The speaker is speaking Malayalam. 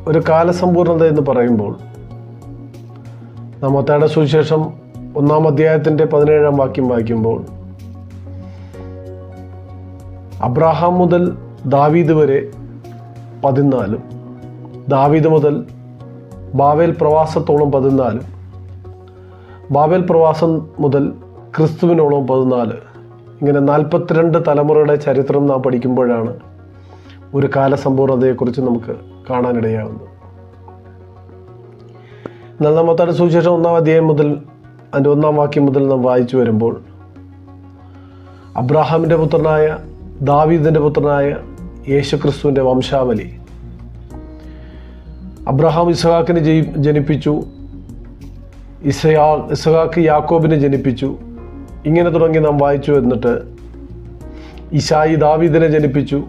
ഒരു കാലസമ്പൂർണത എന്ന് പറയുമ്പോൾ നാം മത്തായിയുടെ സുവിശേഷം 1-ാം അധ്യായത്തിൻ്റെ 17-ാം വാക്യം വായിക്കുമ്പോൾ അബ്രാഹാം മുതൽ ദാവീദ് വരെ 14, ദാവീദ് മുതൽ ബാബേൽ പ്രവാസത്തോളം 14, ബാബേൽ പ്രവാസം മുതൽ ക്രിസ്തുവിനോളം 14, ഇങ്ങനെ 42 തലമുറയുടെ ചരിത്രം നാം പഠിക്കുമ്പോഴാണ് ഒരു കാലസമ്പൂർണതയെക്കുറിച്ച് നമുക്ക് കാണാനിടയാകുന്നത്. എന്നാൽ നാം മത്തായിയുടെ സുവിശേഷം 1-ാം അധ്യായം മുതൽ അതിൻ്റെ 1-ാം വാക്യം മുതൽ നാം വായിച്ചു വരുമ്പോൾ അബ്രാഹാമിൻ്റെ പുത്രനായ ദാവീദിൻ്റെ പുത്രനായ യേശുക്രിസ്തുവിൻ്റെ വംശാവലി, അബ്രഹാം ഇസ്ഹാക്കിനെ ജനിപ്പിച്ചു, ഇസ്ഹാക്ക് യാക്കോബിനെ ജനിപ്പിച്ചു, ഇങ്ങനെ തുടങ്ങി നാം വായിച്ചു. എന്നിട്ട് ഇശായി ദാവീദിനെ ജനിപ്പിച്ചു,